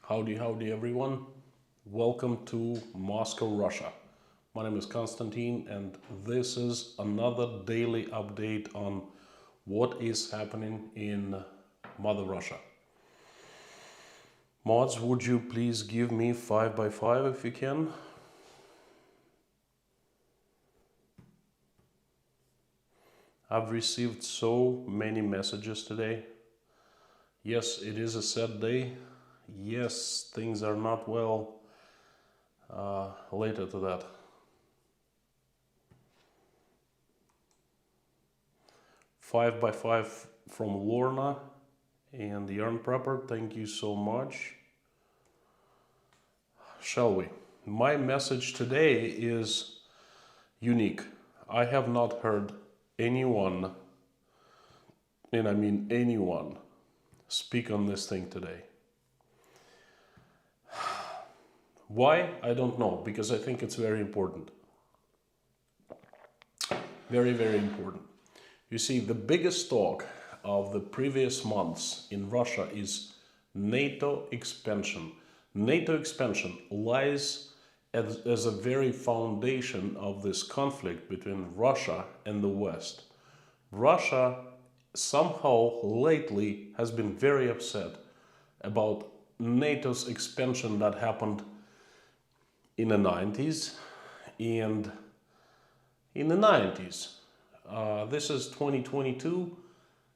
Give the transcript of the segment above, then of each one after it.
Howdy everyone. Welcome to Moscow, Russia. My name is Konstantin and this is another daily update on what is happening in Mother Russia. Mods, would you please give me 5x5 if you can? I've received so many messages today. Yes, it is a sad day. Yes, things are not well. Later to that. Five by five from Lorna and the Yarn Prepper, thank you so much. Shall we? My message today is unique. I have not heard anyone, and I mean anyone, speak on this thing today. Why? I don't know, because I think it's very important. Very, very important. You see, the biggest talk of the previous months in Russia is NATO expansion. NATO expansion lies as a very foundation of this conflict between Russia and the West. Russia somehow lately has been very upset about NATO's expansion that happened in the 90s and in the 90s. This is 2022.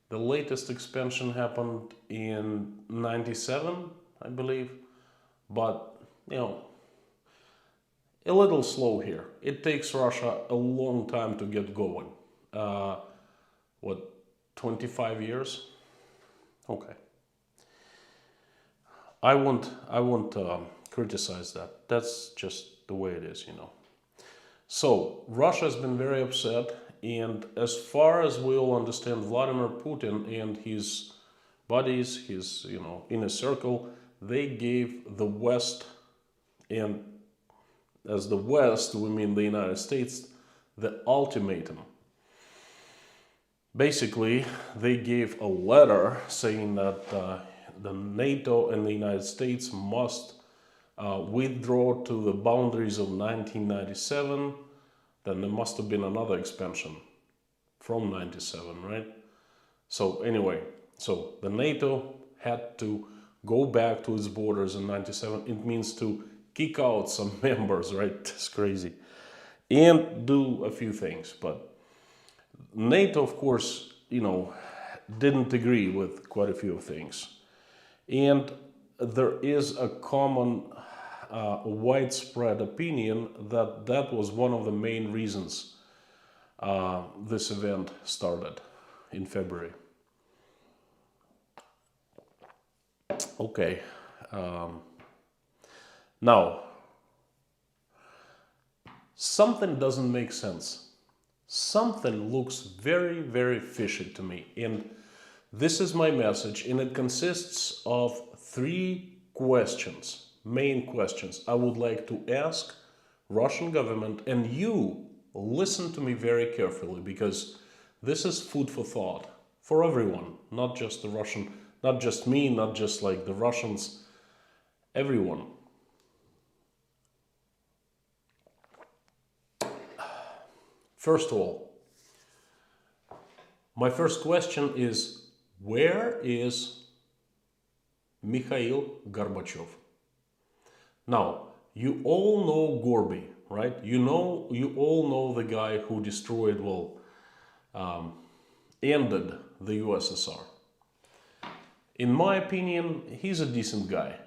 The latest expansion happened in 97, I believe. But, you know, a little slow here. It takes Russia a long time to get going. What, 25 years? Okay. I won't criticize that. That's just the way it is, you know. So, Russia has been very upset, and as far as we all understand, Vladimir Putin and his buddies, his, inner circle, they gave the West, and as the West, we mean the United States, the ultimatum. Basically, they gave a letter saying that the NATO and the United States must withdraw to the boundaries of 1997. Then there must have been another expansion from 97, right? So anyway, so the NATO had to go back to its borders in 97. It means to kick out some members, right? It's crazy. And do a few things. But NATO, of course, didn't agree with quite a few things. And there is a common widespread opinion that that was one of the main reasons this event started in February. Okay. Now, something doesn't make sense. Something looks very, very fishy to me. And this is my message, and it consists of 3 questions, main questions I would like to ask Russian government, and you listen to me very carefully, because this is food for thought for everyone, not just the Russian, not just me, not just like the Russians, everyone. First of all, my first question is, where is Mikhail Gorbachev? Now, you all know Gorby, right? You all know the guy who destroyed, ended the USSR. In my opinion, he's a decent guy.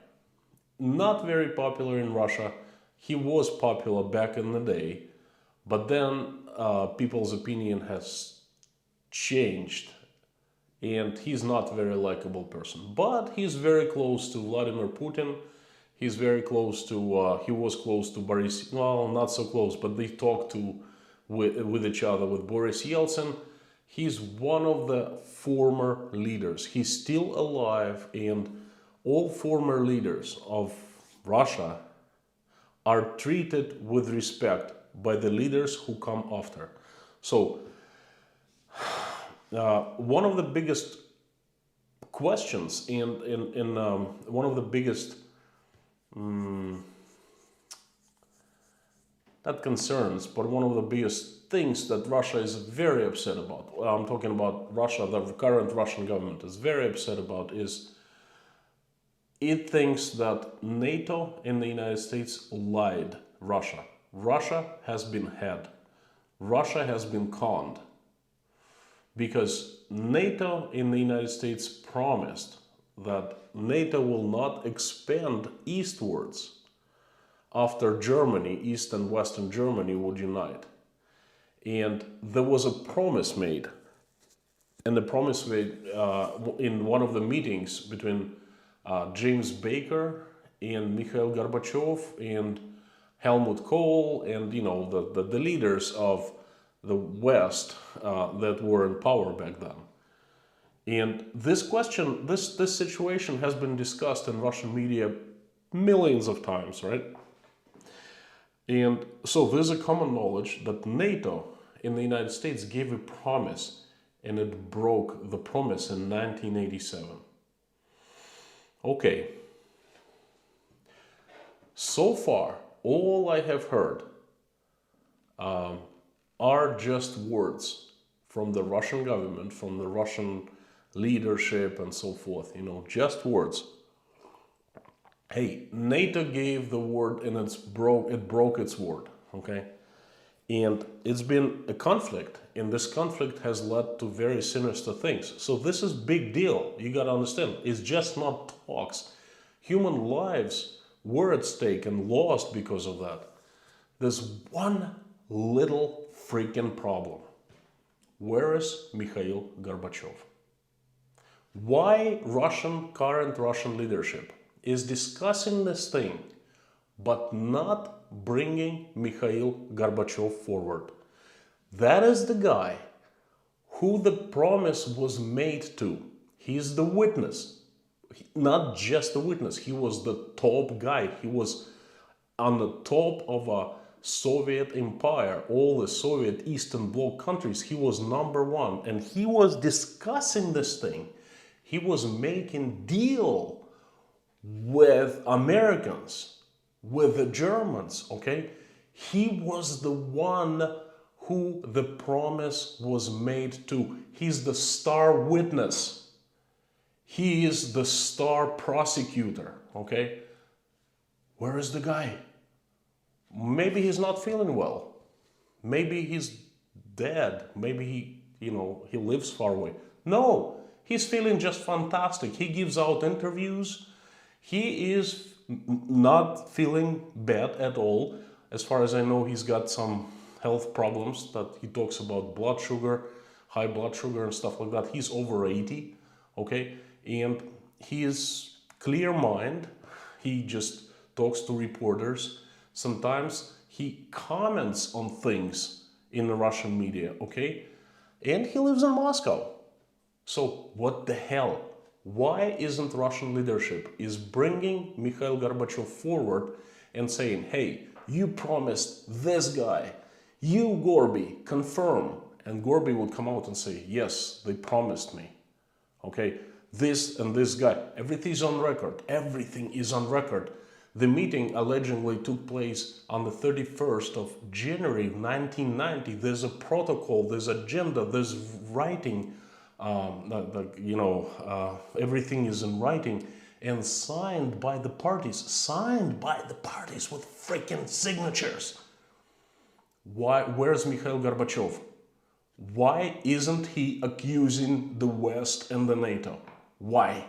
Not very popular in Russia. He was popular back in the day, but then people's opinion has changed, and he's not a very likable person. But he's very close to Vladimir Putin. He's very close to, he was close to Boris, well, not so close, but they talked with each other with Boris Yeltsin. He's one of the former leaders. He's still alive, and all former leaders of Russia are treated with respect by the leaders who come after. So, one of the biggest questions and one of the biggest Not concerns, but one of the biggest things that Russia is very upset about, I'm talking about Russia, the current Russian government is very upset about, is it thinks that NATO and the United States lied Russia. Russia has been had. Russia has been conned. Because NATO in the United States promised that NATO will not expand eastwards after Germany, East and Western Germany, would unite. And there was a promise made. And the promise made in one of the meetings between James Baker and Mikhail Gorbachev and Helmut Kohl and, you know, the leaders of the West that were in power back then. And this question, this situation has been discussed in Russian media millions of times, right? And so there's a common knowledge that NATO in the United States gave a promise and it broke the promise in 1987. Okay. So far, all I have heard are just words from the Russian government, from the Russian leadership and so forth, you know, just words. Hey, NATO gave the word and it broke its word, okay? And it's been a conflict, and this conflict has led to very sinister things. So this is big deal, you gotta understand. It's just not talks. Human lives were at stake and lost because of that. There's one little freaking problem. Where is Mikhail Gorbachev? Why current Russian leadership is discussing this thing, but not bringing Mikhail Gorbachev forward? That is the guy who the promise was made to. He's the witness. Not just the witness, he was the top guy. He was on the top of a Soviet empire, all the Soviet Eastern Bloc countries. He was number one, and he was discussing this thing. He was making deal with Americans, with the Germans, okay? He was the one who the promise was made to. He's the star witness. He is the star prosecutor, okay? Where is the guy? Maybe he's not feeling well. Maybe he's dead. Maybe he lives far away. No, he's feeling just fantastic. He gives out interviews. He is not feeling bad at all. As far as I know, he's got some health problems that he talks about, blood sugar, high blood sugar and stuff like that. He's over 80, okay? And he is clear mind. He just talks to reporters. Sometimes he comments on things in the Russian media, okay? And he lives in Moscow. So what the hell? Why isn't Russian leadership is bringing Mikhail Gorbachev forward and saying, hey, you promised this guy, you Gorby, confirm. And Gorby would come out and say, yes, they promised me, okay? This and this guy, everything is on record. Everything is on record. The meeting allegedly took place on the 31st of January 1990. There's a protocol, there's agenda, there's writing, everything is in writing and signed by the parties with freaking signatures. Why? Where's Mikhail Gorbachev? Why isn't he accusing the West and the NATO? Why?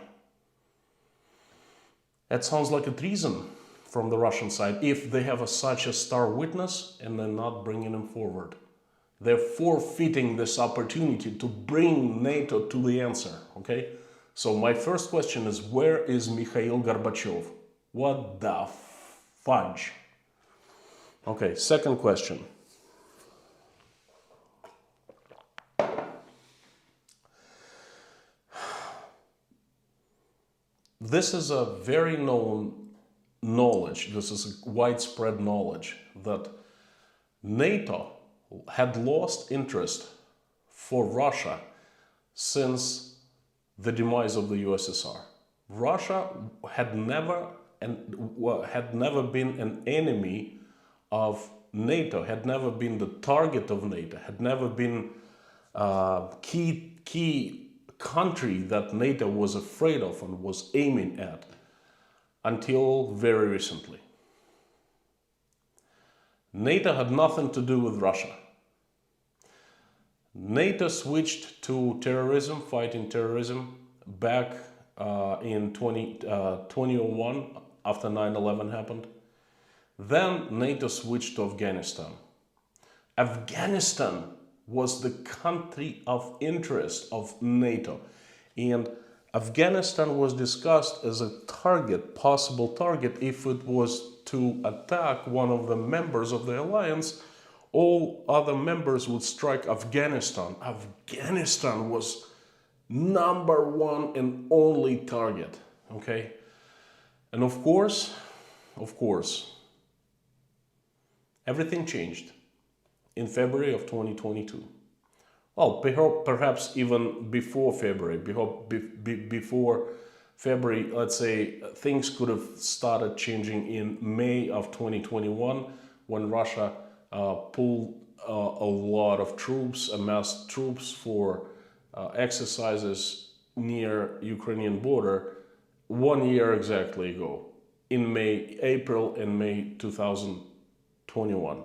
That sounds like a treason from the Russian side if they have such a star witness and they're not bringing him forward. They're forfeiting this opportunity to bring NATO to the answer, okay? So my first question is, where is Mikhail Gorbachev? What the fudge? Okay, second question. This is a very known knowledge, this is a widespread knowledge that NATO had lost interest for Russia since the demise of the USSR. Russia had never had never been an enemy of NATO, had never been the target of NATO, had never been key country that NATO was afraid of and was aiming at until very recently. NATO had nothing to do with Russia. NATO switched to terrorism, fighting terrorism, back in 2001 after 9/11 happened. Then NATO switched to Afghanistan. Afghanistan was the country of interest of NATO, and Afghanistan was discussed as a target, possible target, if it was to attack one of the members of the alliance. All other members would strike Afghanistan. Afghanistan was number one and only target, okay? And of course, everything changed in February of 2022. Well, perhaps even before February, before February, let's say, things could have started changing in May of 2021 when Russia pulled a lot of troops, amassed troops for exercises near Ukrainian border 1 year exactly ago, in April and May 2021.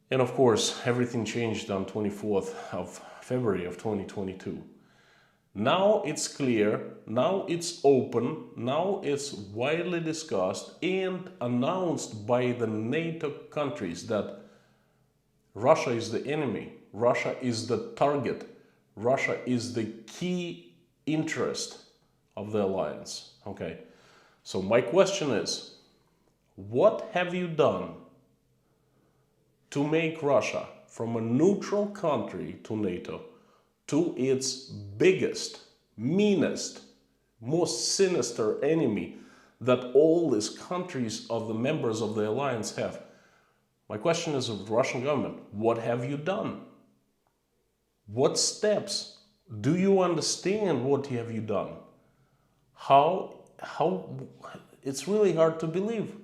And of course, everything changed on 24th of February of 2022. Now it's clear, now it's open, now it's widely discussed and announced by the NATO countries that Russia is the enemy, Russia is the target, Russia is the key interest of the alliance. Okay, so my question is, what have you done to make Russia from a neutral country to NATO to its biggest, meanest, most sinister enemy that all these countries of the members of the alliance have? My question is of the Russian government, what have you done? What steps? Do you understand what have you done? How, it's really hard to believe.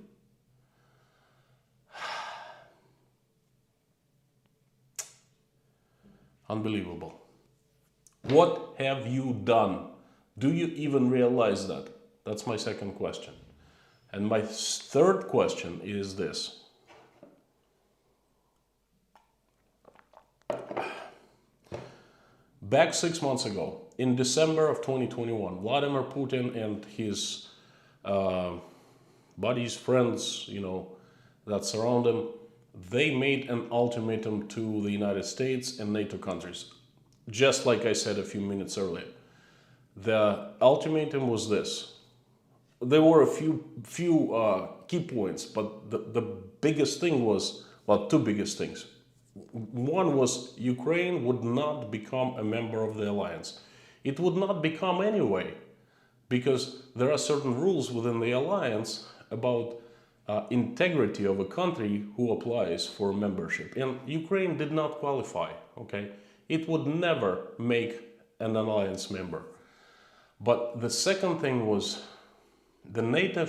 Unbelievable. What have you done? Do you even realize that? That's my second question. And my third question is this. Back 6 months ago, in December of 2021, Vladimir Putin and his buddies, friends, that surround him, they made an ultimatum to the United States and NATO countries. Just like I said a few minutes earlier. The ultimatum was this. There were a few key points, but the biggest thing was, well, two biggest things. One was Ukraine would not become a member of the alliance. It would not become anyway, because there are certain rules within the alliance about integrity of a country who applies for membership. And Ukraine did not qualify, okay? It would never make an alliance member. But the second thing was the NATO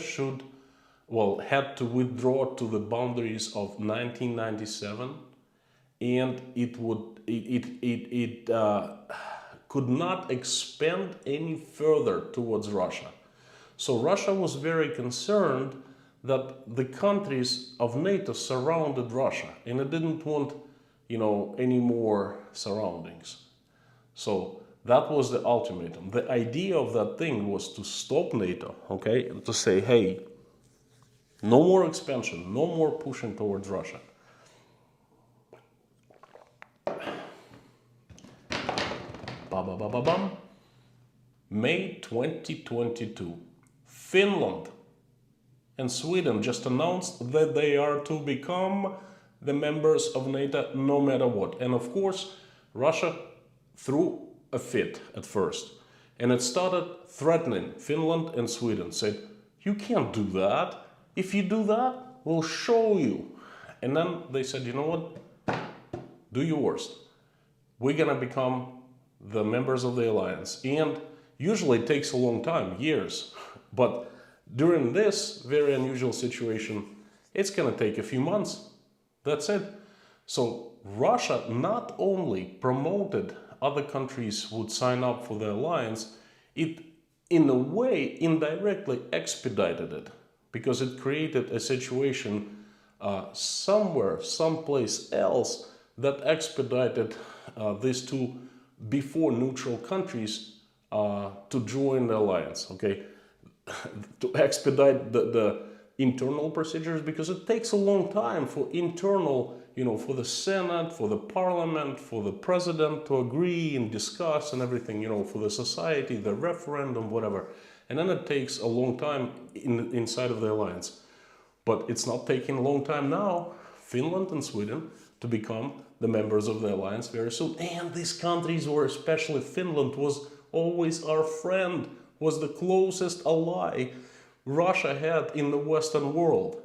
had to withdraw to the boundaries of 1997, and it could not expand any further towards Russia. So Russia was very concerned that the countries of NATO surrounded Russia, and it didn't want, any more surroundings. So that was the ultimatum. The idea of that thing was to stop NATO, okay, and to say, hey, no more expansion, no more pushing towards Russia. Ba-ba-ba-ba-bum. May 2022, Finland and Sweden just announced that they are to become the members of NATO no matter what. And of course, Russia threw a fit at first. And it started threatening Finland and Sweden, said, you can't do that. If you do that, we'll show you. And then they said, you know what? Do your worst. We're gonna become the members of the alliance. And usually it takes a long time, years. But During this very unusual situation, it's going to take a few months. That's it. So Russia not only promoted other countries would sign up for the alliance, it in a way indirectly expedited it, because it created a situation somewhere, someplace else, that expedited these two before neutral countries to join the alliance. Okay, to expedite the internal procedures, because it takes a long time for internal, for the Senate, for the Parliament, for the President to agree and discuss and everything, for the society, the referendum, whatever. And then it takes a long time inside of the alliance. But it's not taking a long time now, Finland and Sweden, to become the members of the alliance very soon. And these countries, or especially Finland, was always our friend, was the closest ally Russia had in the Western world.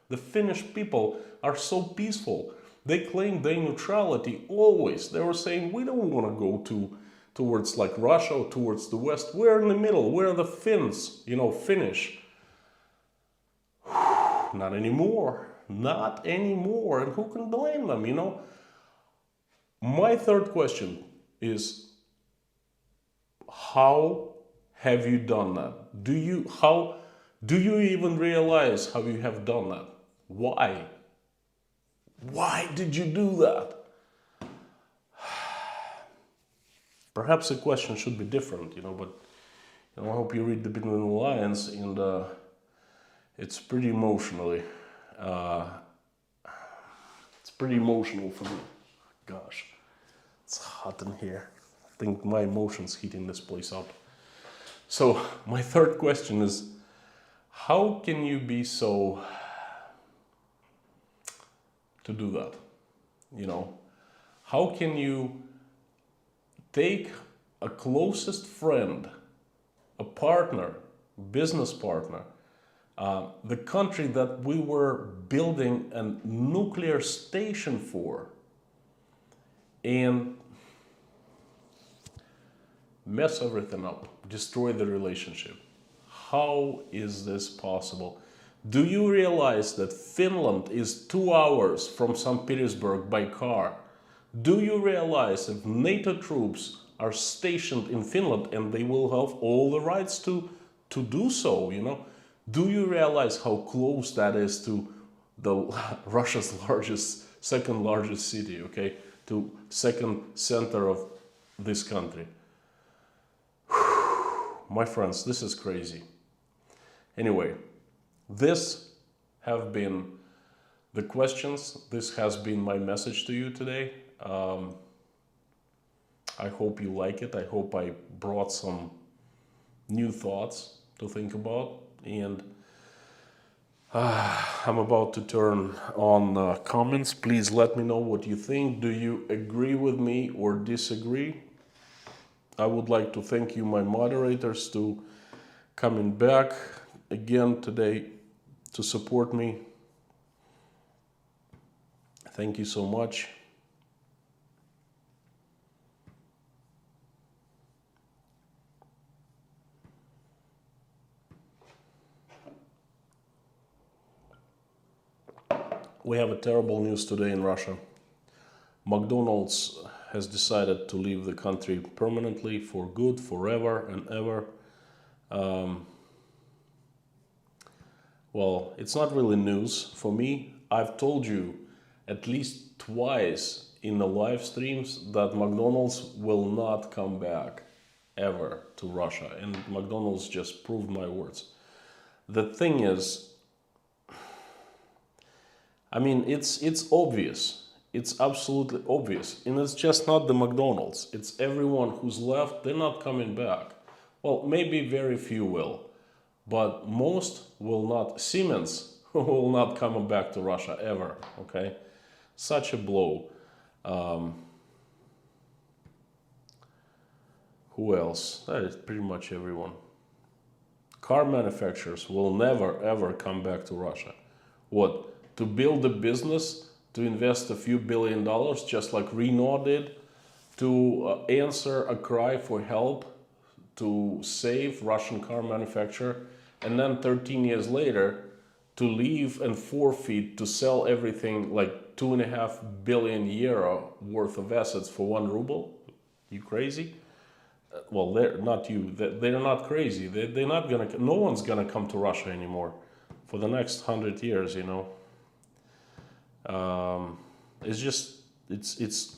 The Finnish people are so peaceful. They claim their neutrality always. They were saying, we don't want to go towards like Russia or towards the West. We're in the middle. We're the Finns, Finnish. Not anymore. Not anymore. And who can blame them, My third question is, how have you done that? Do you even realize how you have done that? Why? Why did you do that? Perhaps the question should be different, but I hope you read the Between the Lines, and it's pretty emotionally. It's pretty emotional for me. Gosh, it's hot in here. I think my emotions heating this place up. So my third question is, how can you be so to do that? How can you take a closest friend, a partner, business partner, the country that we were building a nuclear station for, and mess everything up, destroy the relationship? How is this possible? Do you realize that Finland is 2 hours from St. Petersburg by car? Do you realize if NATO troops are stationed in Finland, and they will have all the rights to do so, Do you realize how close that is to Russia's second largest city, okay? To second center of this country. My friends, this is crazy. Anyway, this have been the questions. This has been my message to you today. I hope you like it. I hope I brought some new thoughts to think about. And I'm about to turn on comments. Please let me know what you think. Do you agree with me or disagree? I would like to thank you, my moderators, to coming back again today to support me. Thank you so much. We have a terrible news today in Russia. McDonald's has decided to leave the country permanently, for good, forever and ever. Well, it's not really news for me. I've told you at least twice in the live streams that McDonald's will not come back ever to Russia, and McDonald's just proved my words. The thing is, I mean, it's obvious. It's absolutely obvious. And it's just not the McDonald's. It's everyone who's left. They're not coming back. Well, maybe very few will. But most will not. Siemens will not come back to Russia ever. Okay? Such a blow. Who else? That is pretty much everyone. Car manufacturers will never ever come back to Russia. What? To build a business, to invest a few $1 billion, just like Renault did, to answer a cry for help, to save Russian car manufacturer, and then 13 years later to leave and forfeit to sell everything like 2.5 billion euro worth of assets for 1 ruble? You crazy? Well, they're not you. They're not crazy. They're not gonna. No one's gonna come to Russia anymore for the next 100 years. You know. It's just it's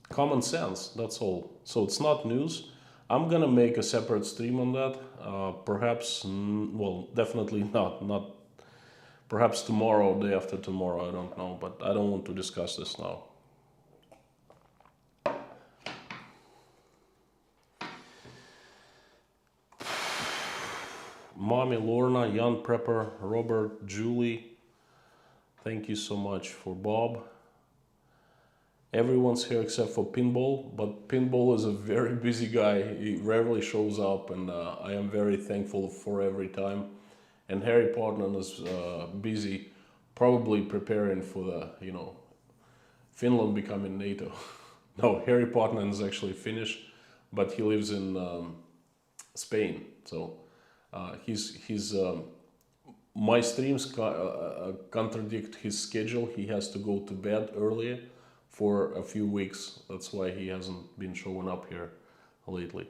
common sense. That's all. So it's not news. I'm gonna make a separate stream on that. Perhaps, well, definitely not. Perhaps tomorrow, day after tomorrow. I don't know, but I don't want to discuss this now. Mommy, Lorna, Jan Prepper, Robert, Julie, thank you so much. For Bob. Everyone's here except for Pinball, but Pinball is a very busy guy. He rarely shows up, and I am very thankful for every time. And Harry Portman is busy, probably preparing for the, Finland becoming NATO. No, Harry Portman is actually Finnish, but he lives in Spain, so my streams contradict his schedule. He has to go to bed earlier for a few weeks. That's why he hasn't been showing up here lately.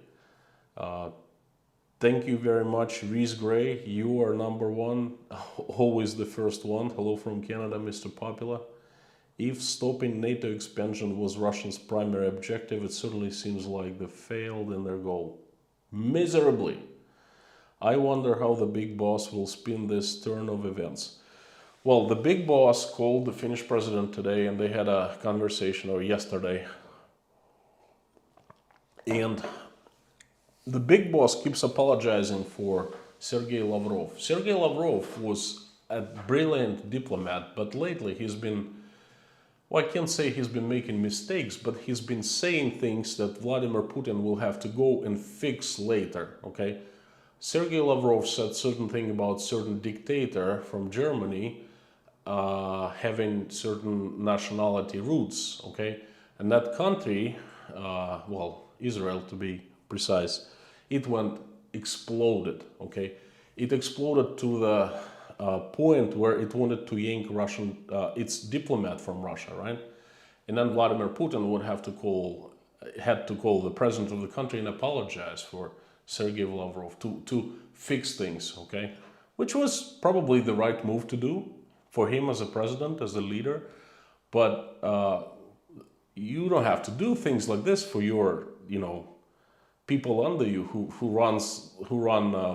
Thank you very much, Reese Gray. You are number one, always the first one. Hello from Canada, Mr. Popular. If stopping NATO expansion was Russia's primary objective, it certainly seems like they failed in their goal. Miserably. I wonder how the big boss will spin this turn of events. Well, the big boss called the Finnish president today, and they had a conversation, or yesterday. And the big boss keeps apologizing for Sergei Lavrov. Sergei Lavrov was a brilliant diplomat, but lately he's been, well, I can't say he's been making mistakes, but he's been saying things that Vladimir Putin will have to go and fix later, okay? Sergei Lavrov said certain thing about certain dictator from Germany having certain nationality roots, okay? And that country, well, Israel to be precise, it exploded, okay? It exploded to the point where it wanted to yank its diplomat from Russia, right? And then Vladimir Putin had to call the president of the country and apologize for Sergei Lavrov to fix things, okay? Which was probably the right move to do for him as a president, as a leader. But you don't have to do things like this for your, people under you who run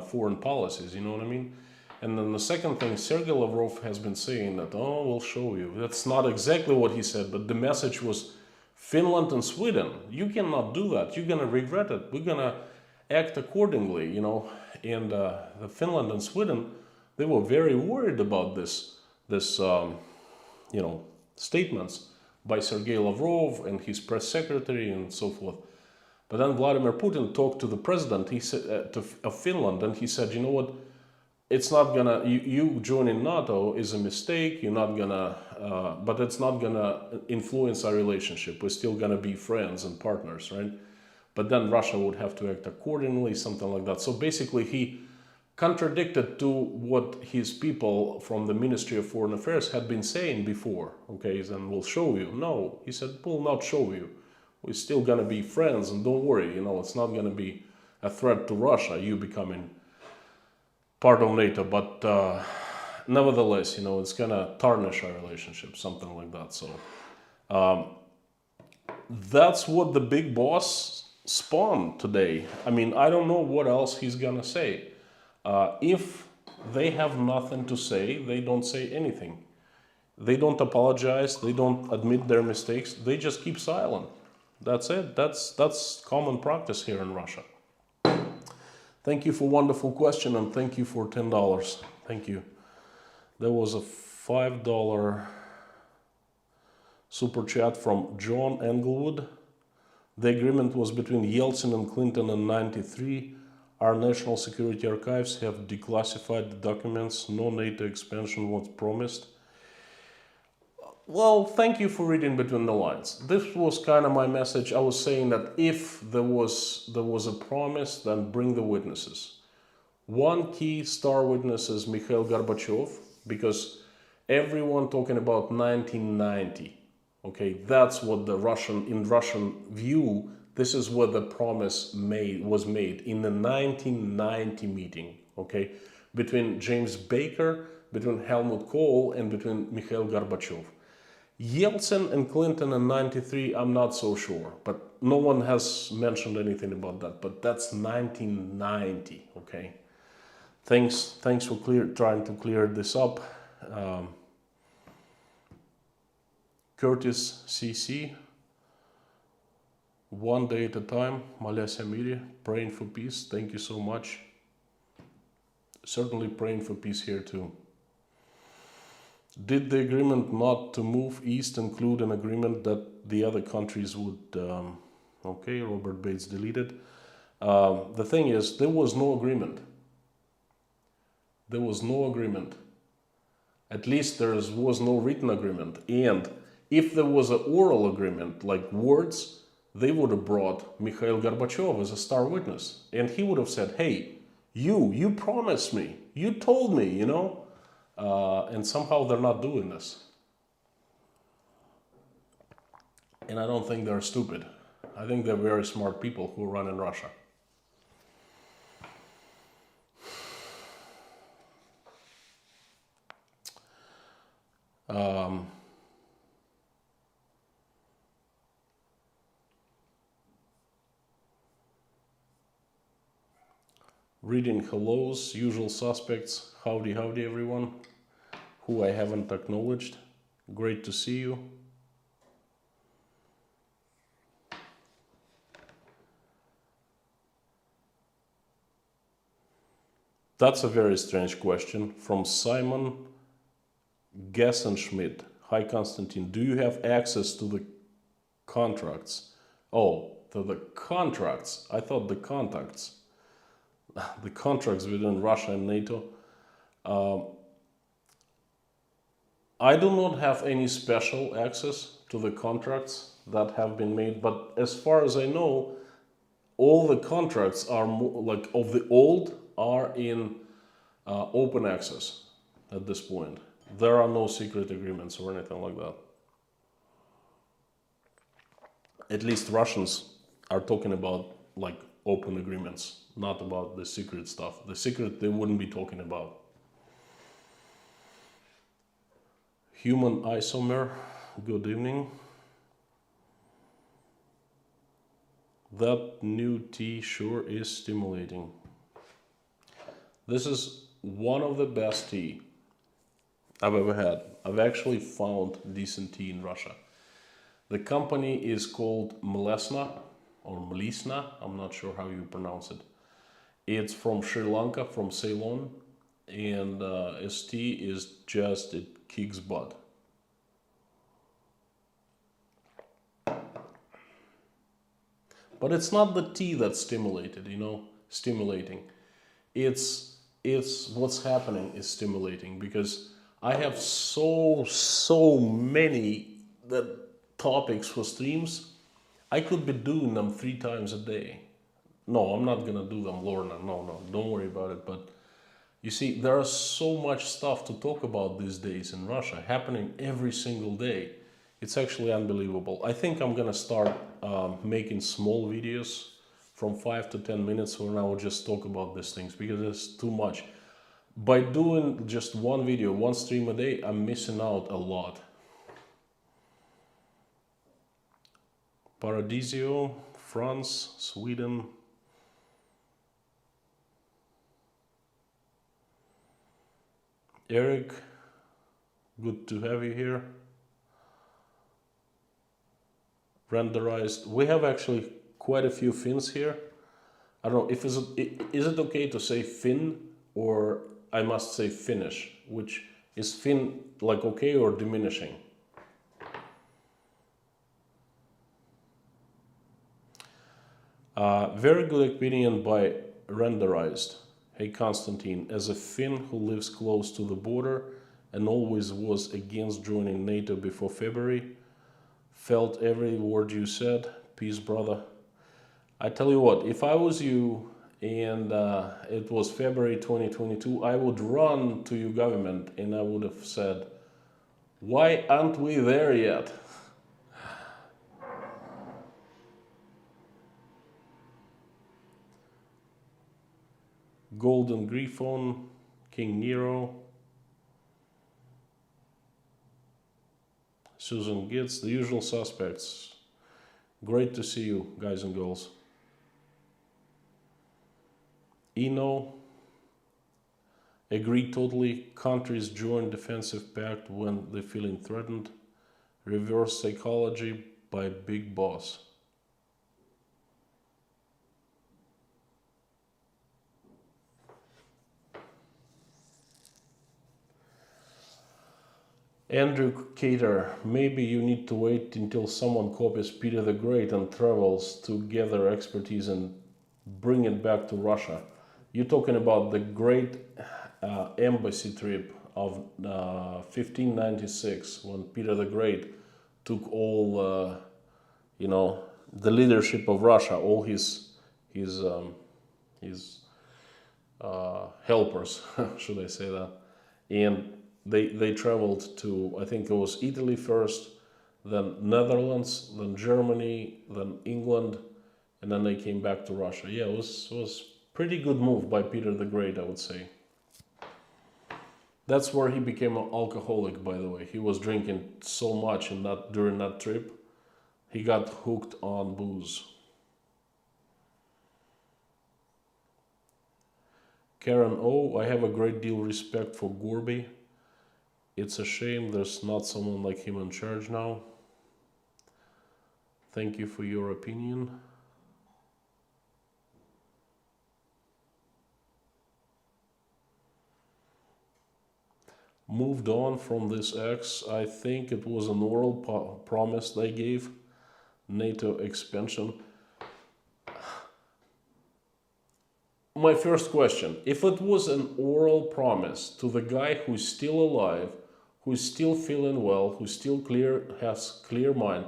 foreign policies, you know what I mean? And then the second thing, Sergei Lavrov has been saying that, oh, we'll show you. That's not exactly what he said, but the message was Finland and Sweden, you cannot do that. You're gonna regret it. We're gonna act accordingly, And the Finland and Sweden, they were very worried about this statements by Sergei Lavrov and his press secretary and so forth. But then Vladimir Putin talked to the president of Finland, and he said, you know what, it's not gonna, you joining NATO is a mistake, you're not gonna, but it's not gonna influence our relationship. We're still gonna be friends and partners, right? But then Russia would have to act accordingly, something like that. So basically he contradicted to what his people from the Ministry of Foreign Affairs had been saying before. Okay, then we'll show you. No, he said, we'll not show you. We're still gonna be friends, and don't worry, it's not gonna be a threat to Russia, you becoming part of NATO, but nevertheless, it's gonna tarnish our relationship, something like that. So that's what the big boss spawned today. I mean, I don't know what else he's gonna say. If they have nothing to say, they don't say anything. They don't apologize, they don't admit their mistakes, they just keep silent. That's it. That's common practice here in Russia. Thank you for wonderful question, and thank you for $10. Thank you. There was a $5 super chat from John Englewood. The agreement was between Yeltsin and Clinton in '93. Our national security archives have declassified the documents. No NATO expansion was promised. Well, thank you for reading between the lines. This was kind of my message. I was saying that if there was a promise, then bring the witnesses. One key star witness is Mikhail Gorbachev, because everyone talking about 1990. Okay, that's what in Russian view, this is what the promise was made in the 1990 meeting. Okay, between James Baker, between Helmut Kohl, and between Mikhail Gorbachev. Yeltsin and Clinton in 93, I'm not so sure, but no one has mentioned anything about that. But that's 1990, okay? Thanks for trying to clear this up. Curtis CC, one day at a time, Malysia Miri, praying for peace. Thank you so much. Certainly praying for peace here too. Did the agreement not to move east include an agreement that the other countries would... okay, Robert Bates deleted. The thing is, there was no agreement. There was no agreement. At least there was no written agreement. And if there was an oral agreement, like words, they would have brought Mikhail Gorbachev as a star witness. And he would have said, hey, you promised me, you told me, you know? And somehow they're not doing this. And I don't think they're stupid. I think they're very smart people who run in Russia. Reading hellos, usual suspects, howdy everyone, who I haven't acknowledged. Great to see you. That's a very strange question from Simon Gessenschmidt. Hi Konstantin, do you have access to the contracts? Oh, to the contracts. I thought the contacts. The contracts within Russia and NATO. I do not have any special access to the contracts that have been made, but as far as I know, all the contracts are like of the old are in open access at this point. There are no secret agreements or anything like that. At least Russians are talking about like open agreements, not about the secret stuff. The secret they wouldn't be talking about. Human isomer, good evening. That new tea sure is stimulating. This is one of the best tea I've ever had. I've actually found decent tea in Russia. The company is called Mlesna or Mlisna, I'm not sure how you pronounce it. It's from Sri Lanka, from Ceylon, and its tea is just, it kicks butt. But it's not the tea that's stimulating. It's what's happening is stimulating, because I have so many topics for streams. I could be doing them 3 times a day. No, I'm not gonna do them, Lorna. No, don't worry about it. But you see, there is so much stuff to talk about these days in Russia, happening every single day. It's actually unbelievable. I think I'm gonna start making small videos from 5 to 10 minutes where I will just talk about these things, because it's too much. By doing just one video, one stream a day, I'm missing out a lot. Paradisio, France, Sweden. Eric, good to have you here. Renderized. We have actually quite a few Finns here. I don't know if is it okay to say Finn, or I must say Finnish, which is Finn like okay or diminishing? Very good opinion by Renderized. Hey Konstantin, as a Finn who lives close to the border and always was against joining NATO before February. Felt every word you said. Peace, brother. I tell you what, if I was you and it was February 2022, I would run to your government and I would have said, why aren't we there yet? Golden Griffon, King Nero, Susan Gitz, the usual suspects. Great to see you, guys and girls. Eno, agree totally. Countries join defensive pact when they're feeling threatened. Reverse psychology by Big Boss. Andrew Cater, maybe you need to wait until someone copies Peter the Great and travels to gather expertise and bring it back to Russia. You're talking about the great embassy trip of 1596 when Peter the Great took all, the leadership of Russia, all his helpers, should I say that, and they traveled to, I think it was Italy first, then Netherlands, then Germany, then England, and then they came back to Russia. Yeah, it was pretty good move by Peter the Great, I would say. That's where he became an alcoholic, by the way. He was drinking so much during that trip, he got hooked on booze. Karen O, I have a great deal of respect for Gorby. It's a shame there's not someone like him in charge now. Thank you for your opinion. Moved on from this X. I think it was an oral promise they gave. NATO expansion. My first question, if it was an oral promise to the guy who's still alive, who's still feeling well, who's still has clear mind,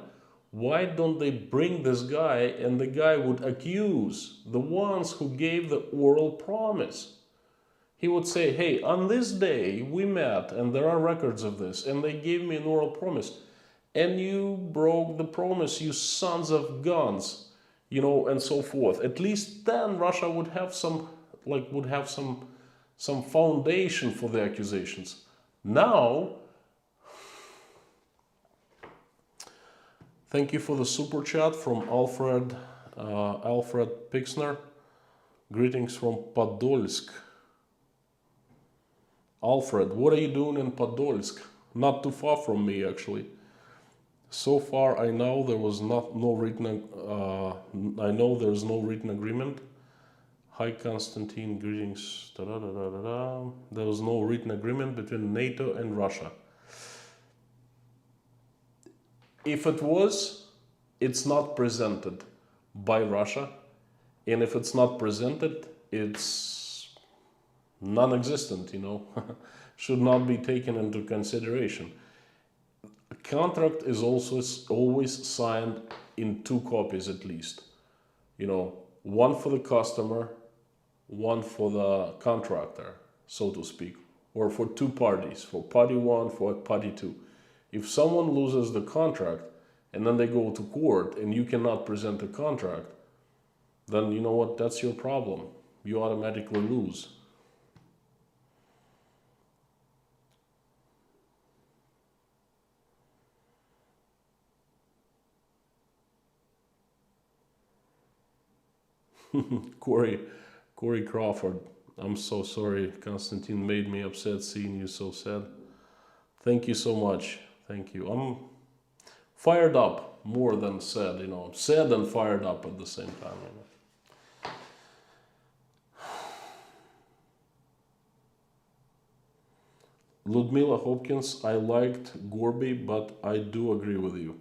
why don't they bring this guy and the guy would accuse the ones who gave the oral promise? He would say, hey, on this day we met and there are records of this and they gave me an oral promise and you broke the promise, you sons of guns, and so forth. At least then Russia would have some foundation for the accusations. Now, thank you for the super chat from Alfred Pixner. Greetings from Podolsk. Alfred, what are you doing in Podolsk? Not too far from me, actually. So far, I know there's no written agreement. Hi, Constantine. Greetings. There was no written agreement between NATO and Russia. If it was, it's not presented by Russia, and if it's not presented, it's non-existent. Should not be taken into consideration. A contract is also always signed in 2 copies at least. One for the customer, one for the contractor, so to speak, or for 2 parties, for party 1, for party 2. If someone loses the contract and then they go to court and you cannot present a contract, then you know what, that's your problem. You automatically lose. Corey Crawford, I'm so sorry. Constantine made me upset seeing you so sad. Thank you so much. Thank you. I'm fired up more than sad, sad and fired up at the same time. Ludmila Hopkins, I liked Gorby, but I do agree with you.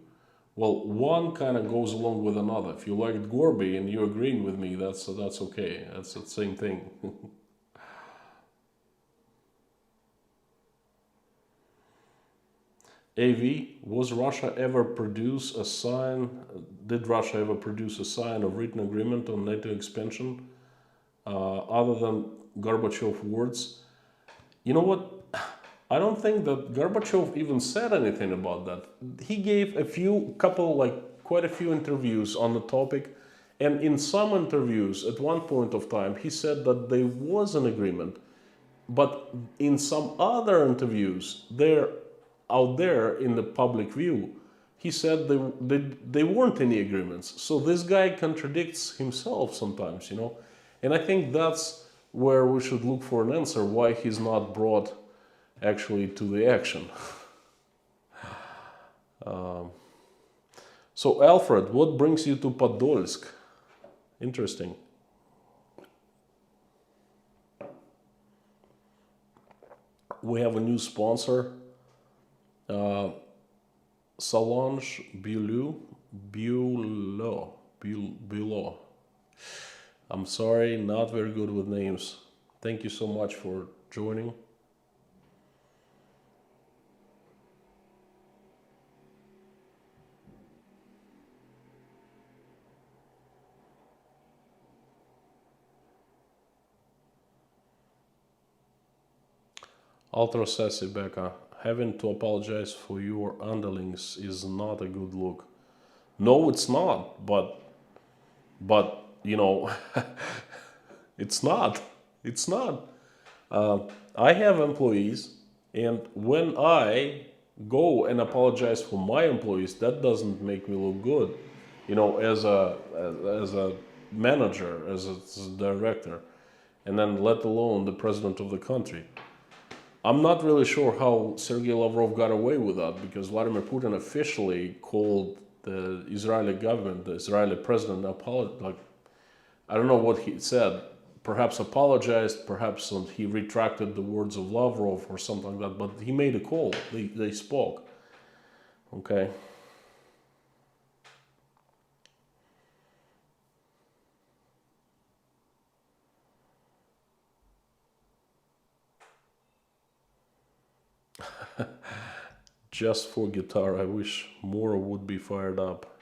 Well, one kind of goes along with another. If you liked Gorby and you're agreeing with me, that's okay. That's the same thing. AV, was Russia ever produce a sign? Did Russia ever produce a sign of written agreement on NATO expansion other than Gorbachev words? You know what? I don't think that Gorbachev even said anything about that. He gave quite a few interviews on the topic, and in some interviews, at one point of time, he said that there was an agreement. But in some other interviews, out there in the public view, he said there weren't any agreements. So this guy contradicts himself sometimes, you know. And I think that's where we should look for an answer, why he's not brought actually to the action. So Alfred, what brings you to Podolsk? Interesting. We have a new sponsor, Solange Bulo. I'm sorry, not very good with names. Thank you so much for joining. Ultra sassy Becca, having to apologize for your underlings is not a good look. No, it's not, but you know, it's not. It's not. I have employees, and when I go and apologize for my employees, that doesn't make me look good. You know, as a manager, as a director, and then let alone the president of the country. I'm not really sure how Sergei Lavrov got away with that, because Vladimir Putin officially called the Israeli government, the Israeli president, I don't know what he said, perhaps apologized, perhaps he retracted the words of Lavrov or something like that, but he made a call, they spoke, okay? Just for guitar, I wish more would be fired up.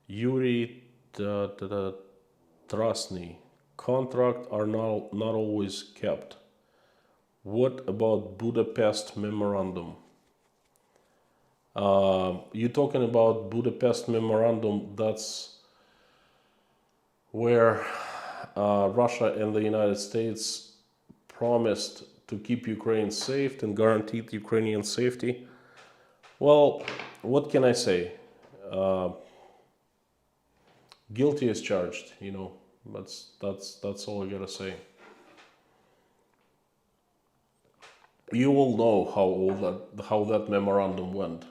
Yuri Trasny, contracts are not always kept. What about Budapest Memorandum? You talking about Budapest Memorandum? That's where Russia and the United States promised to keep Ukraine safe and guaranteed Ukrainian safety. Well, what can I say? Guilty as charged, you know. That's all I gotta say. You all know how that memorandum went.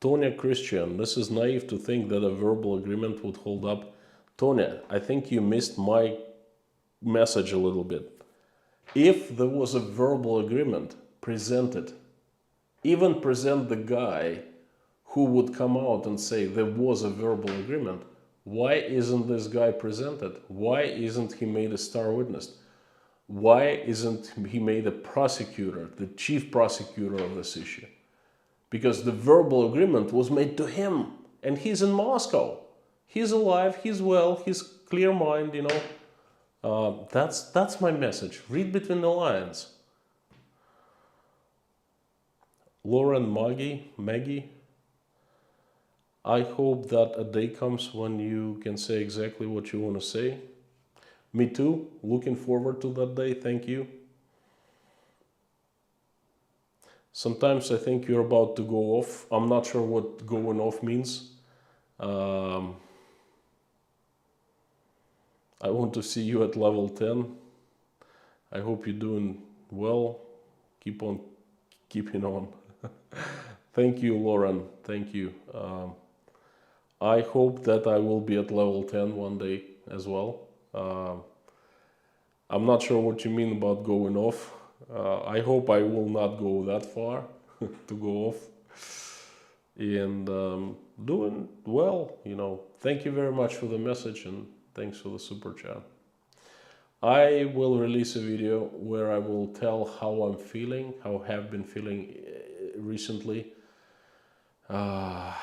Tonya Christian, this is naive to think that a verbal agreement would hold up. Tonya, I think you missed my message a little bit. If there was a verbal agreement, present it. Even present the guy who would come out and say there was a verbal agreement. Why isn't this guy presented? Why isn't he made a star witness? Why isn't he made a prosecutor, the chief prosecutor of this issue? Because the verbal agreement was made to him, and he's in Moscow. He's alive, he's well, he's clear mind, you know. That's my message. Read between the lines. Lauren Maggie, I hope that a day comes when you can say exactly what you want to say. Me too, looking forward to that day, thank you. Sometimes I think you're about to go off. I'm not sure what going off means. I want to see you at level 10. I hope you're doing well. Keep on keeping on. Thank you, Lauren. Thank you. I hope that I will be at level 10 one day as well. I'm not sure what you mean about going off. I hope I will not go that far to go off. And doing well, Thank you very much for the message and thanks for the super chat. I will release a video where I will tell how I'm feeling, how I have been feeling recently. The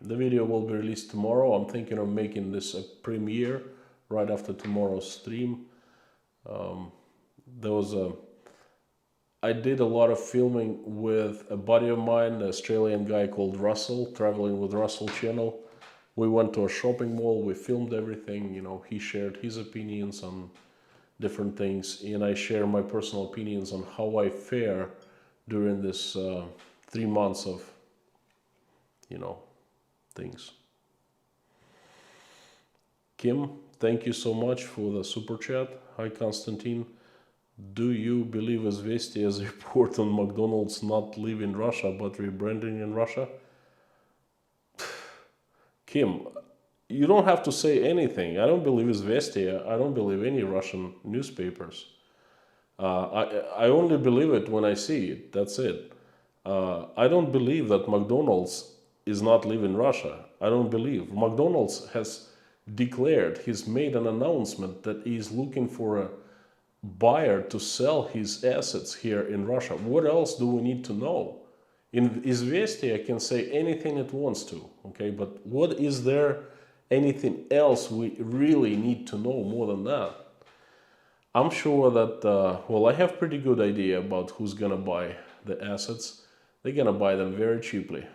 video will be released tomorrow. I'm thinking of making this a premiere right after tomorrow's stream. I did a lot of filming with a buddy of mine, an Australian guy called Russell, Traveling with Russell channel. We went to a shopping mall, we filmed everything, he shared his opinions on different things, and I share my personal opinions on how I fare during this 3 months of, things. Kim, thank you so much for the super chat. Hi, Konstantin. Do you believe Izvestia's report on McDonald's not leaving Russia but rebranding in Russia? Kim, you don't have to say anything. I don't believe Izvestia. I don't believe any Russian newspapers. I only believe it when I see it. That's it. I don't believe that McDonald's is not leaving Russia. I don't believe. McDonald's has declared, he's made an announcement that he's looking for a buyer to sell his assets here in Russia. What else do we need to know? In Izvestia can say anything it wants to, okay? But what is there anything else we really need to know more than that? I'm sure that, I have pretty good idea about who's gonna buy the assets. They're gonna buy them very cheaply,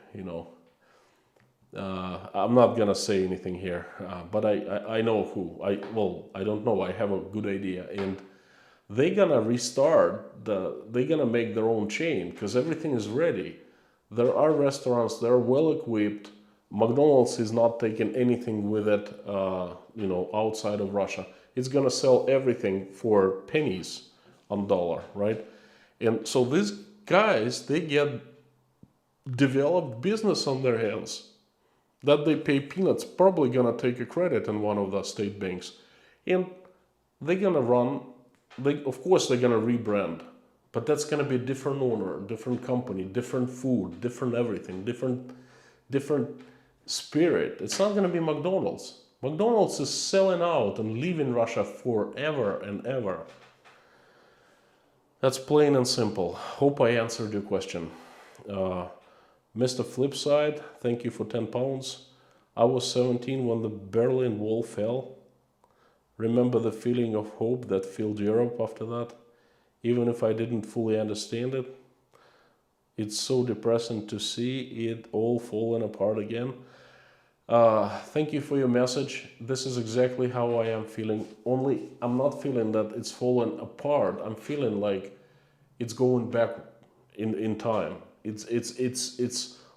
I'm not gonna say anything here, but I know who. I don't know, I have a good idea. And they're gonna restart, they're gonna make their own chain because everything is ready. There are restaurants, they're well equipped. McDonald's is not taking anything with it, outside of Russia. It's gonna sell everything for pennies on dollar, right? And so these guys, they get developed business on their hands that they pay peanuts, probably gonna take a credit in one of the state banks. And they're gonna run, of course they're gonna rebrand, but that's gonna be a different owner, different company, different food, different everything, different spirit. It's not gonna be McDonald's. McDonald's is selling out and leaving Russia forever and ever. That's plain and simple. Hope I answered your question. Mr. Flipside, thank you for 10 pounds. I was 17 when the Berlin Wall fell. Remember the feeling of hope that filled Europe after that? Even if I didn't fully understand it. It's so depressing to see it all falling apart again. Thank you for your message. This is exactly how I am feeling. Only I'm not feeling that it's fallen apart. I'm feeling like it's going back in time. It's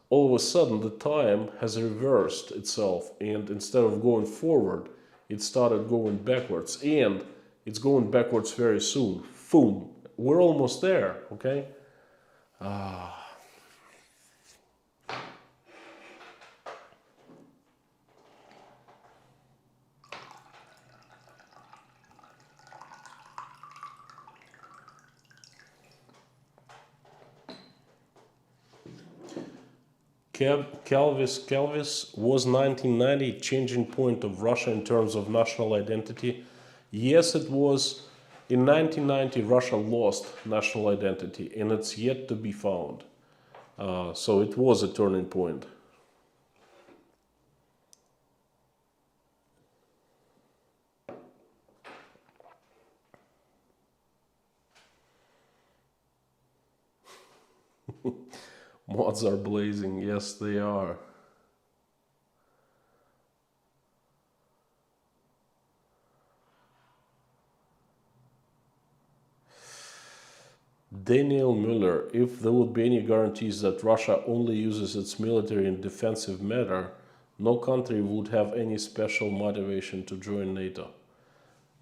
all of a sudden the time has reversed itself, and instead of going forward, it started going backwards, and it's going backwards very soon. Boom, we're almost there, okay? Calvis, was 1990 changing point of Russia in terms of national identity? Yes, it was. In 1990, Russia lost national identity, and it's yet to be found. So it was a turning point. Mods are blazing, yes they are. Daniel Müller, if there would be any guarantees that Russia only uses its military in defensive matter, no country would have any special motivation to join NATO.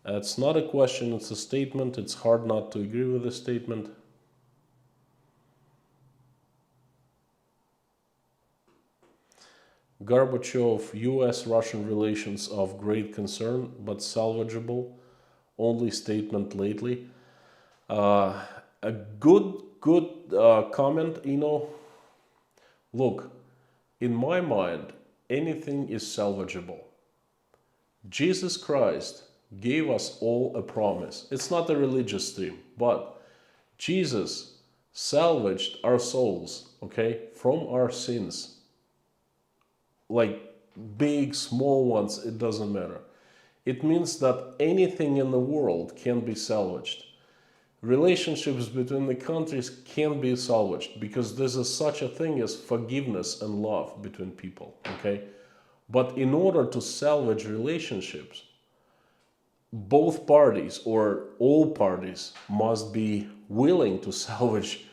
It's not a question, it's a statement. It's hard not to agree with the statement. Gorbachev, US-Russian relations of great concern, but salvageable. Only statement lately. A good comment, Look, in my mind, anything is salvageable. Jesus Christ gave us all a promise. It's not a religious stream, but Jesus salvaged our souls, okay, from our sins. Like big, small ones, it doesn't matter. It means that anything in the world can be salvaged. Relationships between the countries can be salvaged because there's such a thing as forgiveness and love between people, okay? But in order to salvage relationships, both parties or all parties must be willing to salvage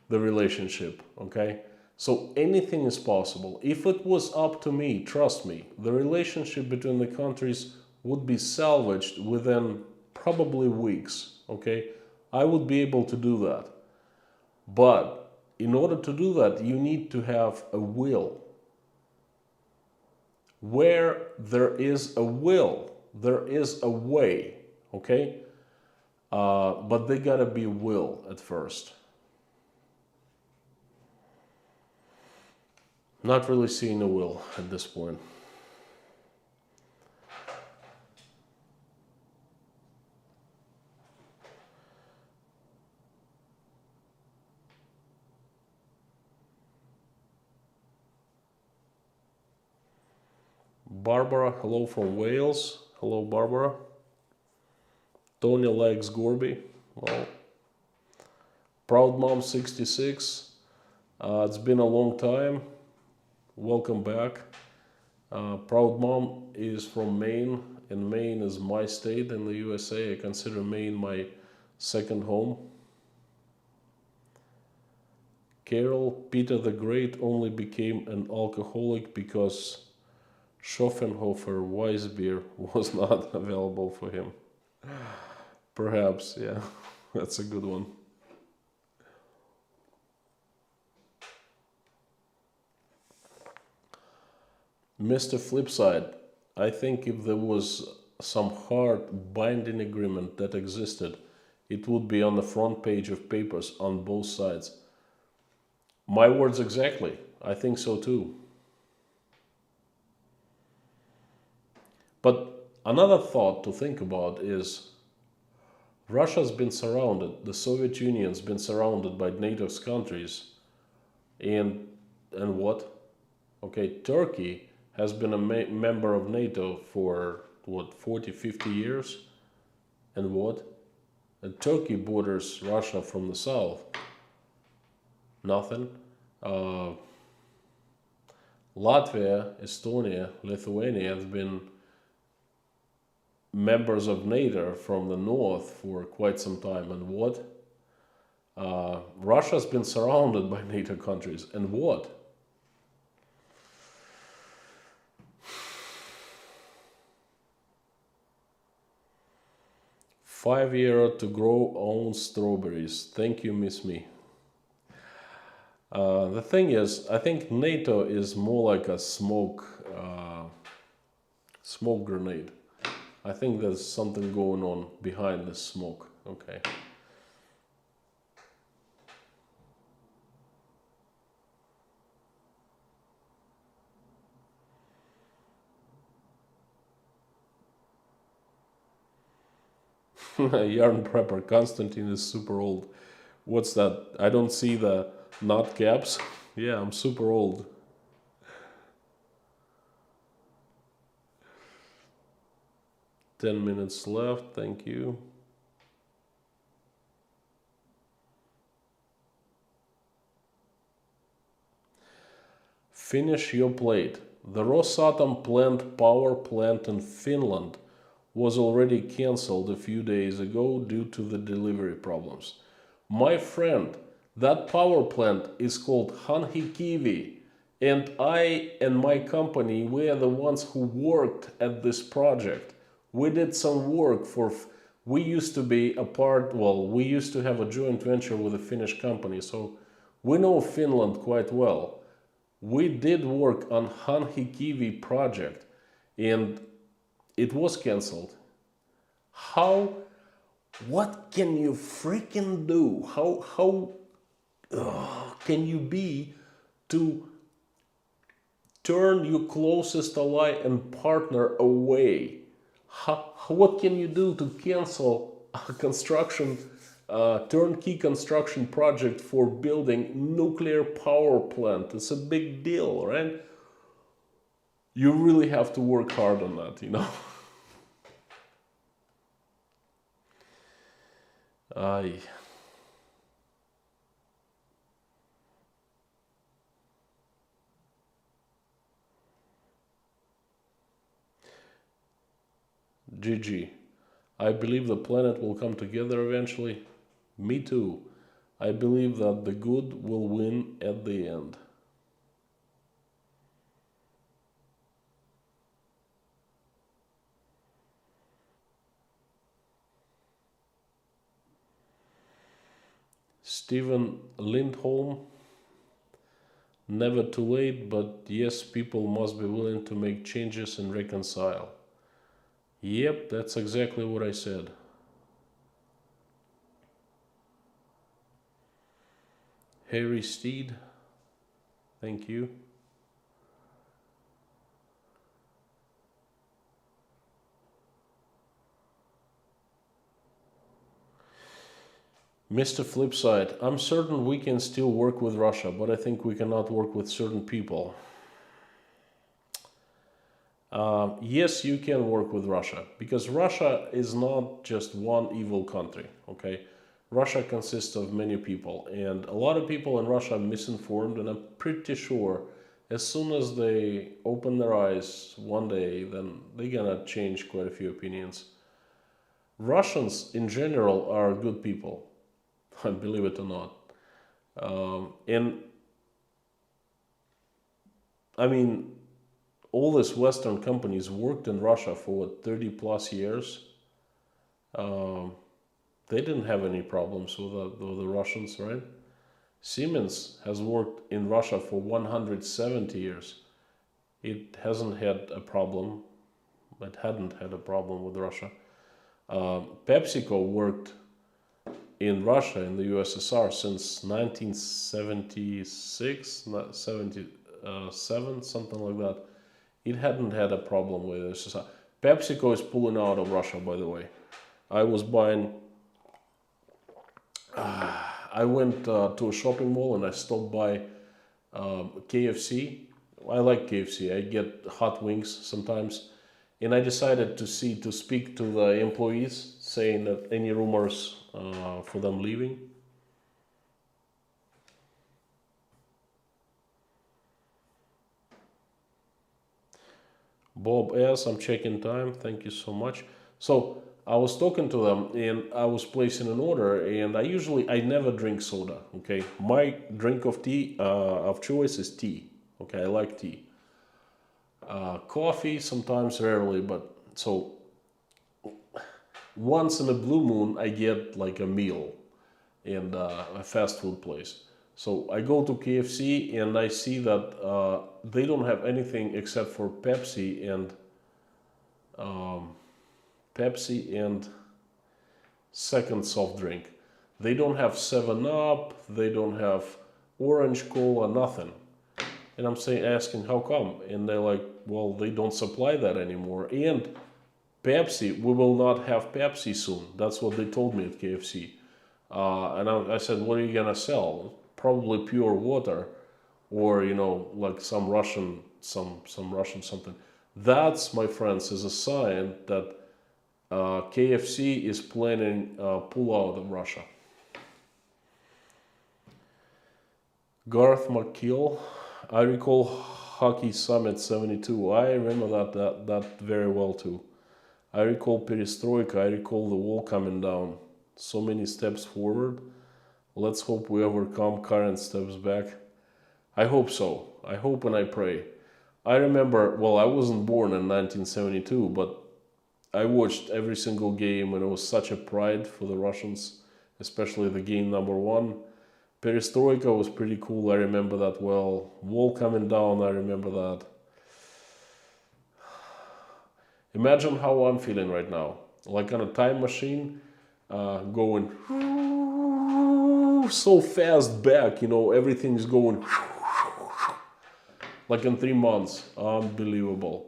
the relationship, okay? So anything is possible. If it was up to me, trust me, the relationship between the countries would be salvaged within probably weeks, okay? I would be able to do that. But in order to do that, you need to have a will. Where there is a will, there is a way, okay? But they gotta be will at first. Not really seeing a will at this point. Barbara, hello from Wales. Hello, Barbara. Tony likes Gorby. Well, Proud Mom 66. It's been a long time. Welcome back. Proud Mom is from Maine, and Maine is my state in the USA. I consider Maine my second home. Carol, Peter the Great only became an alcoholic because Schopenhauer Weissbier was not available for him. Perhaps, yeah, that's a good one. Mr. Flipside, I think if there was some hard binding agreement that existed, it would be on the front page of papers on both sides. My words exactly. I think so too. But another thought to think about is Russia's been surrounded, the Soviet Union's been surrounded by NATO's countries, and what? Okay, Turkey has been a member of NATO for, what, 40, 50 years? And what? And Turkey borders Russia from the south. Nothing. Latvia, Estonia, Lithuania have been members of NATO from the north for quite some time. And what? Russia's been surrounded by NATO countries. And what? €5 to grow own strawberries. Thank you, Miss Me. The thing is, I think NATO is more like a smoke grenade. I think there's something going on behind the smoke. Okay. Yarn prepper, Constantine is super old. What's that? I don't see the not caps. Yeah, I'm super old. $10 left, thank you. Finish your plate. The Rosatom plant power plant in Finland was already cancelled a few days ago due to the delivery problems. My friend, that power plant is called Hanhikivi, and I and my company, we are the ones who worked at this project. We did some work for, we used to be a part, well, we used to have a joint venture with a Finnish company, so we know Finland quite well. We did work on Hanhikivi project, and it was cancelled. How? What can you freaking do? How can you be to turn your closest ally and partner away. What can you do to cancel a construction, turnkey construction project for building nuclear power plant? It's a big deal, right? You really have to work hard on that, you know. Aye. GG. I believe the planet will come together eventually. Me too. I believe that the good will win at the end. Stephen Lindholm. Never too late, but yes, people must be willing to make changes and reconcile. Yep, that's exactly what I said. Harry Steed, thank you. Mr. Flipside, I'm certain we can still work with Russia, but I think we cannot work with certain people. Yes, you can work with Russia, because Russia is not just one evil country, okay? Russia consists of many people, and a lot of people in Russia are misinformed, and I'm pretty sure as soon as they open their eyes one day, then they're gonna change quite a few opinions. Russians in general are good people, believe it or not. And I mean, all these Western companies worked in Russia for what, 30 plus years. They didn't have any problems with the Russians, right? Siemens has worked in Russia for 170 years. It hasn't had a problem. It hadn't had a problem with Russia. PepsiCo worked in Russia, in the USSR, since 1976, 77, something like that. It hadn't had a problem with USSR. PepsiCo is pulling out of Russia, by the way. I was buying... I went to a shopping mall and I stopped by KFC. I like KFC. I get hot wings sometimes. And I decided to speak to the employees, saying that any rumors for them leaving. Bob S, I'm checking time. Thank you so much. So I was talking to them and I was placing an order, and I never drink soda. Okay, my drink of tea of choice is tea. Okay, I like tea. Coffee sometimes, rarely, but so once in a blue moon I get like a meal in a fast food place. So I go to KFC and I see that they don't have anything except for Pepsi and second soft drink. They don't have 7-Up, they don't have orange cola, nothing. And I'm asking how come? And they're like, well, they don't supply that anymore. And Pepsi, we will not have Pepsi soon. That's what they told me at KFC. And I said, what are you gonna sell? Probably pure water, or like some Russian something. That's, my friends, is a sign that KFC is planning pull out of Russia. Garth McKill, I recall Hockey Summit 72. I remember that very well too. I recall Perestroika. I recall the wall coming down. So many steps forward. Let's hope we overcome current steps back. I hope so. I hope and I pray. I remember, well, I wasn't born in 1972, but I watched every single game, and it was such a pride for the Russians, especially the game number 1. Perestroika was pretty cool, I remember that well. Wall coming down, I remember that. Imagine how I'm feeling right now. Like on a time machine, going so fast back, everything's going. Like in 3 months. Unbelievable.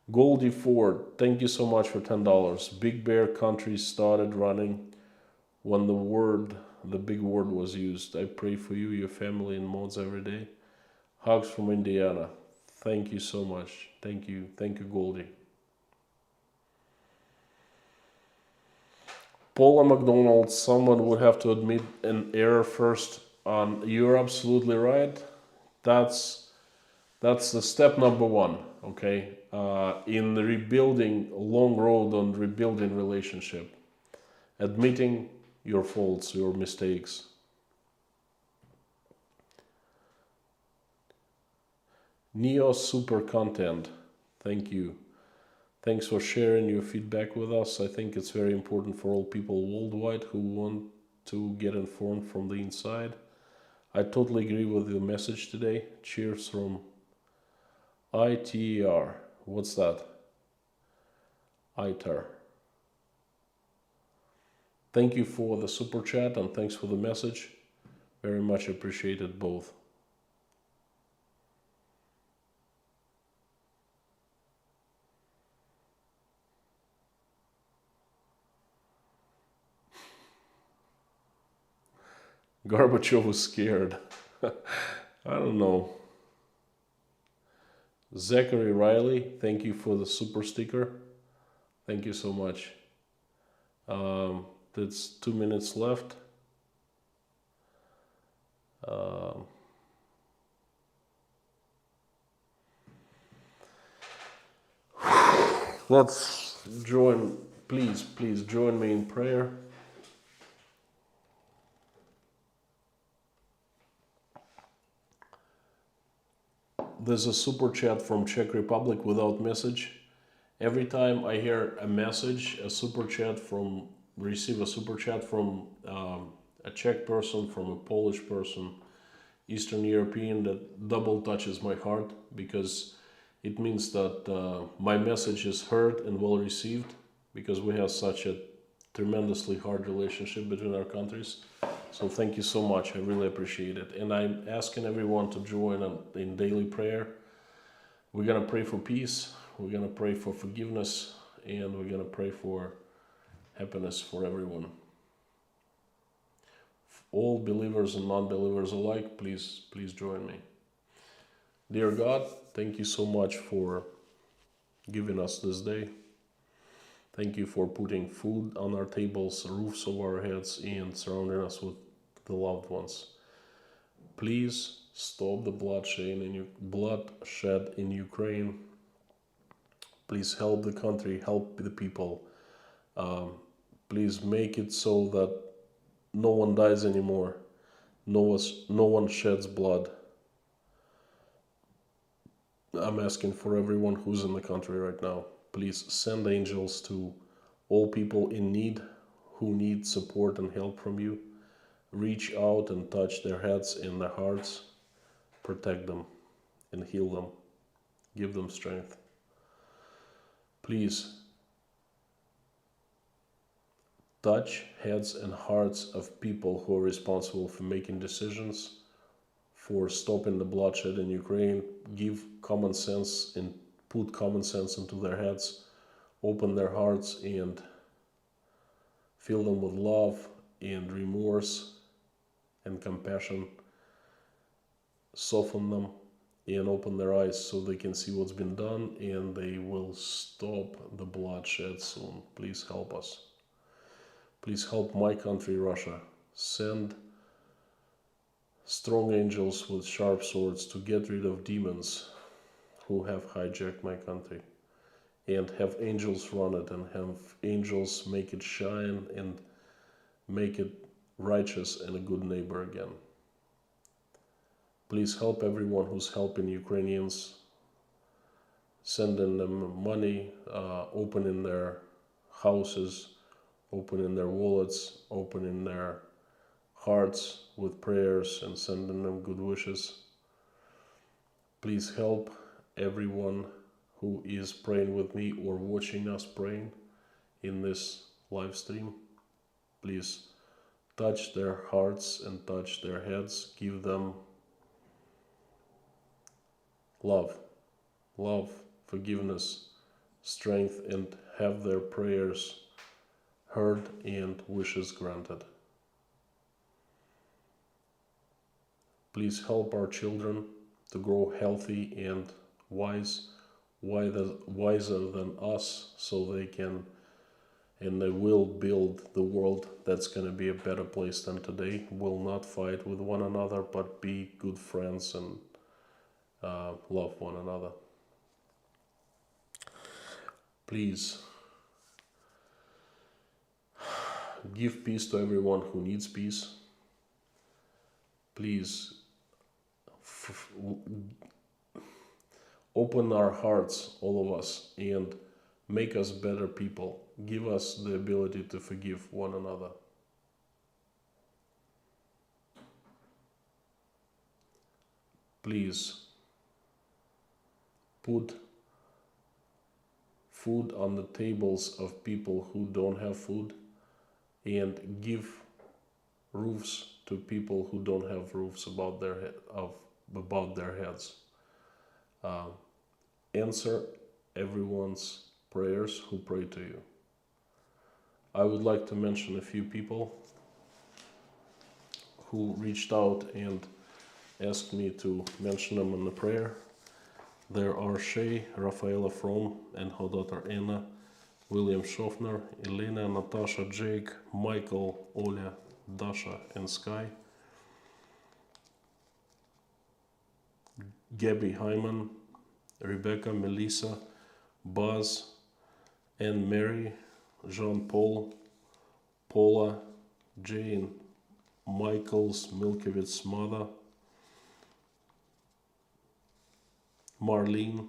Goldie Ford, thank you so much for $10. Big Bear countries started running when the big word was used. I pray for you, your family, and mods every day. Hugs from Indiana. Thank you so much. Thank you, Goldie. Paula McDonald, someone would have to admit an error first. You're absolutely right. That's the step number one. Okay, in rebuilding long road on rebuilding relationship, admitting your faults, your mistakes. Neo Super Content, thank you. Thanks for sharing your feedback with us. I think it's very important for all people worldwide who want to get informed from the inside. I totally agree with your message today. Cheers from ITR. What's that? ITR. Thank you for the super chat and thanks for the message. Very much appreciated both. Gorbachev was scared. I don't know. Zachary Riley, thank you for the super sticker. Thank you so much. That's 2 minutes left. Let's join, please join me in prayer. There's a super chat from Czech Republic without message. Every time I hear a message, receive a super chat from a Czech person, from a Polish person, Eastern European, that double touches my heart, because it means that my message is heard and well received, because we have such a tremendously hard relationship between our countries. So thank you so much. I really appreciate it. And I'm asking everyone to join in daily prayer. We're going to pray for peace. We're going to pray for forgiveness. And we're going to pray for happiness for everyone. All believers and non-believers alike, please join me. Dear God, thank you so much for giving us this day. Thank you for putting food on our tables, roofs over our heads, and surrounding us with the loved ones. Please stop the bloodshed in Ukraine. Please help the country, help the people. Please make it so that no one dies anymore. No one sheds blood. I'm asking for everyone who's in the country right now. Please send angels to all people in need who need support and help from you. Reach out and touch their heads and their hearts. Protect them and heal them. Give them strength. Please touch heads and hearts of people who are responsible for making decisions, for stopping the bloodshed in Ukraine. Give common sense and put common sense into their heads. Open their hearts and fill them with love and remorse and compassion. Soften them and open their eyes so they can see what's been done, and they will stop the bloodshed soon. Please help us. Please help my country, Russia. Send strong angels with sharp swords to get rid of demons who have hijacked my country. And have angels run it, and have angels make it shine and make it righteous and a good neighbor again. Please help everyone who's helping Ukrainians, sending them money, opening their houses, opening their wallets, opening their hearts with prayers and sending them good wishes. Please help everyone who is praying with me or watching us praying in this live stream. Please touch their hearts and touch their heads. Give them love, forgiveness, strength, and have their prayers heard and wishes granted. Please help our children to grow healthy and wiser than us, so they can and they will build the world that's going to be a better place than today. Will not fight with one another, but be good friends and love one another. Please give peace to everyone who needs peace. Please open our hearts, all of us, and make us better people. Give us the ability to forgive one another. Please put food on the tables of people who don't have food, and give roofs to people who don't have roofs above their heads. Answer everyone's prayers who pray to you. I would like to mention a few people who reached out and asked me to mention them in the prayer. There are Shay, Rafaela From, and her daughter Anna, William Schofner, Elena, Natasha, Jake, Michael, Oля, Dasha, and Sky, Gabby Hyman, Rebecca, Melissa, Buzz, Anne Mary, Jean-Paul, Paula, Jane, Michael's Milkovic's mother, Marlene,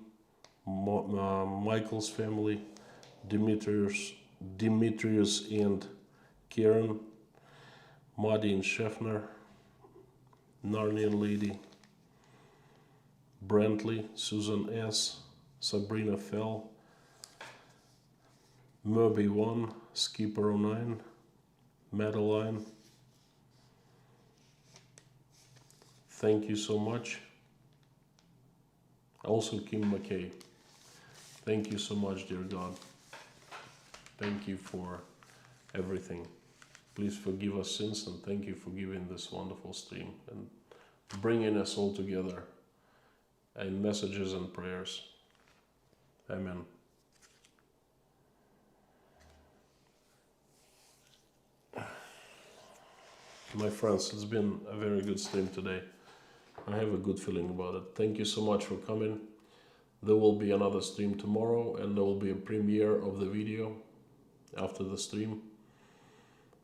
Michael's family, Demetrius and Karen, Maddie and Scheffner, Narnian Lady, Brantley, Susan S., Sabrina Fell, Murby 1, Skipper 09, Madeline. Thank you so much. Also Kim McKay. Thank you so much, dear God. Thank you for everything. Please forgive us sins, and thank you for giving this wonderful stream and bringing us all together in messages and prayers. Amen. My friends, it's been a very good stream today. I have a good feeling about it. Thank you so much for coming. There will be another stream tomorrow, and there will be a premiere of the video after the stream.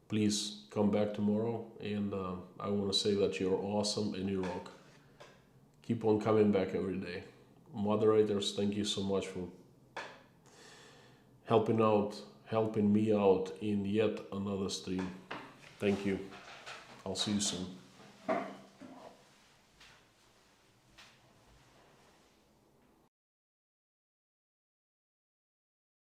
Please come back tomorrow, and I want to say that you're awesome and you rock. Keep on coming back every day. Moderators, thank you so much for helping me out in yet another stream. Thank you. I'll see you soon.